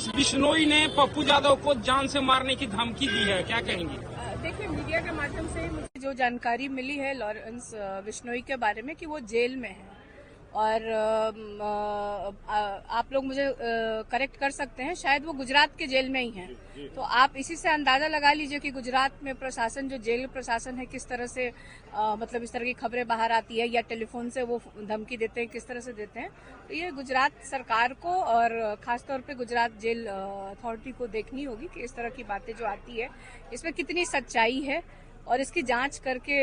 Police Bishnoi ने पप्पू यादव को जान से मारने की धमकी दी है, क्या कहेंगी? देखिए, मीडिया के माध्यम से मुझे जो जानकारी मिली है लॉरेंस बिश्नोई के बारे में कि वो जेल में है और आप लोग मुझे करेक्ट कर सकते हैं, शायद वो गुजरात के जेल में ही हैं। तो आप इसी से अंदाजा लगा लीजिए कि गुजरात में प्रशासन, जो जेल प्रशासन है, किस तरह से मतलब इस तरह की खबरें बाहर आती है या टेलीफोन से वो धमकी देते हैं, किस तरह से देते हैं। तो ये गुजरात सरकार को और खासतौर पे गुजरात जेल अथॉरिटी को देखनी होगी कि इस तरह की बातें जो आती है इसमें कितनी सच्चाई है और इसकी जांच करके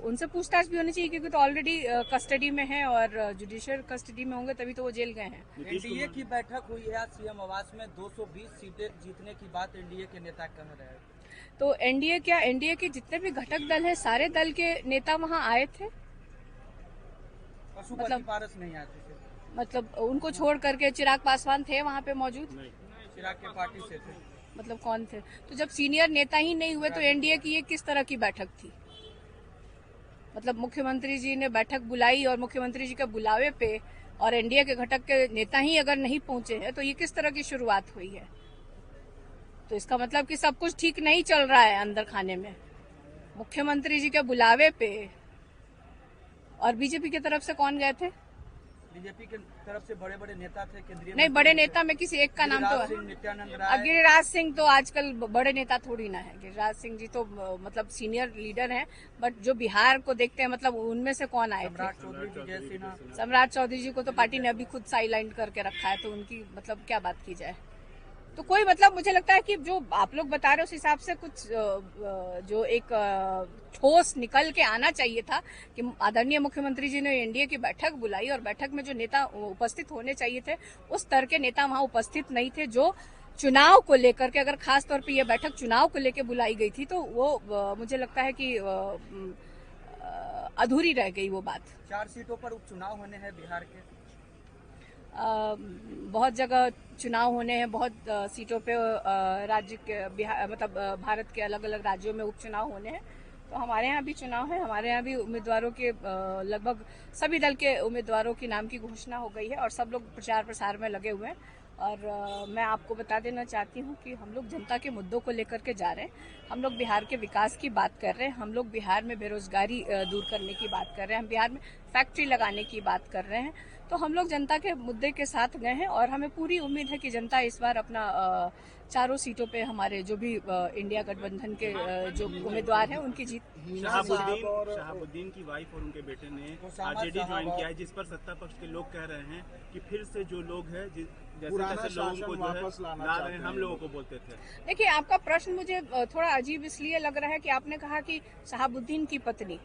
उनसे पूछताछ भी होनी चाहिए, क्योंकि तो ऑलरेडी कस्टडी में है और जुडिशियल कस्टडी में होंगे तभी तो वो जेल गए हैं। एनडीए की बैठक हुई है सीएम आवास में, 220 सीटें जीतने की बात एनडीए के नेता कह रहे हैं। तो एनडीए के जितने भी घटक दल हैं, सारे दल के नेता वहां आए थे। पशुपति पारस नहीं आए थे? मतलब उनको छोड़ करके चिराग पासवान थे वहां पे मौजूद? चिराग के पार्टी से थे। मतलब कौन थे? तो जब सीनियर नेता ही नहीं हुए तो एनडीए की ये किस तरह की बैठक थी? मतलब मुख्यमंत्री जी ने बैठक बुलाई और मुख्यमंत्री जी के बुलावे पे और एनडीए के घटक के नेता ही अगर नहीं पहुंचे हैं तो ये किस तरह की शुरुआत हुई है? तो इसका मतलब कि सब कुछ ठीक नहीं चल रहा है अंदर खाने में। मुख्यमंत्री जी के बुलावे पे और बीजेपी की तरफ से कौन गए थे? बीजेपी की तरफ से बड़े बड़े नेता थे, केंद्रीय नहीं, बड़े नेता में किसी एक का नाम तो नित्यानंद गिरिराज सिंह तो आजकल बड़े नेता थोड़ी ना है। गिरिराज सिंह जी तो मतलब सीनियर लीडर हैं, बट जो बिहार को देखते हैं मतलब उनमें से कौन आए थे? सम्राट चौधरी जी को तो पार्टी ने अभी खुद साइडलाइन करके रखा है, तो उनकी मतलब क्या बात की जाए। तो कोई मतलब मुझे लगता है कि जो आप लोग बता रहे हो उस हिसाब से कुछ जो एक ठोस निकल के आना चाहिए था कि आदरणीय मुख्यमंत्री जी ने एनडीए की बैठक बुलाई और बैठक में जो नेता उपस्थित होने चाहिए थे उस स्तर के नेता वहां उपस्थित नहीं थे। जो चुनाव को लेकर के, अगर खास तौर पे ये बैठक चुनाव को लेकर बुलाई गई थी तो वो मुझे लगता है कि अधूरी रह गई वो बात। 4 सीटों पर उपचुनाव होने हैं बिहार के। बहुत जगह चुनाव होने हैं, बहुत सीटों पे राज्य के बिहार मतलब भारत के अलग अलग राज्यों में उपचुनाव होने हैं। तो हमारे यहाँ भी चुनाव है, हमारे यहाँ भी उम्मीदवारों के लगभग सभी दल के उम्मीदवारों के नाम की घोषणा हो गई है और सब लोग प्रचार प्रसार में लगे हुए हैं। और मैं आपको बता देना चाहती हूँ कि हम लोग जनता के मुद्दों को लेकर के जा रहे हैं। हम लोग बिहार के विकास की बात कर रहे हैं, हम लोग बिहार में बेरोजगारी दूर करने की बात कर रहे हैं, हम बिहार में फैक्ट्री लगाने की बात कर रहे हैं। तो हम लोग जनता के मुद्दे के साथ गए हैं और हमें पूरी उम्मीद है कि जनता इस बार अपना चारों सीटों पे हमारे जो भी इंडिया गठबंधन के जो उम्मीदवार हैं उनकी जीत। शहाबुद्दीन की वाइफ और उनके बेटे ने आरजेडी ज्वाइन किया है, जिस पर सत्ता पक्ष के लोग कह रहे हैं कि फिर से जो लोग हैं जैसे लोगों को जो है ला रहे हैं, हम लोगों को बोलते थे। देखिए, आपका प्रश्न मुझे थोड़ा अजीब इसलिए लग रहा है कि आपने कहा कि शहाबुद्दीन की पत्नी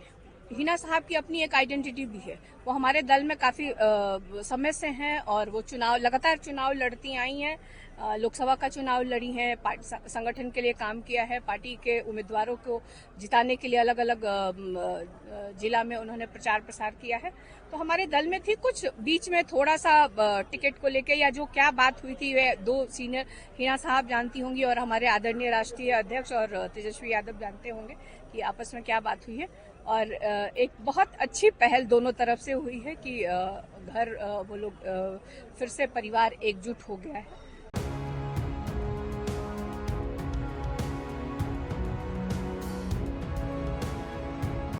हिना साहब की अपनी एक आइडेंटिटी भी है। वो हमारे दल में काफी समय से हैं और वो लगातार चुनाव लड़ती आई हैं, लोकसभा का चुनाव लड़ी हैं, संगठन के लिए काम किया है, पार्टी के उम्मीदवारों को जिताने के लिए अलग अलग जिला में उन्होंने प्रचार प्रसार किया है। तो हमारे दल में थी, कुछ बीच में थोड़ा सा टिकट को लेके या जो क्या बात हुई थी वे 2 सीनियर हिना साहब जानती होंगी और हमारे आदरणीय राष्ट्रीय अध्यक्ष और तेजस्वी यादव जानते होंगे कि आपस में क्या बात हुई है। और एक बहुत अच्छी पहल दोनों तरफ से हुई है कि घर वो लोग फिर से परिवार एकजुट हो गया है।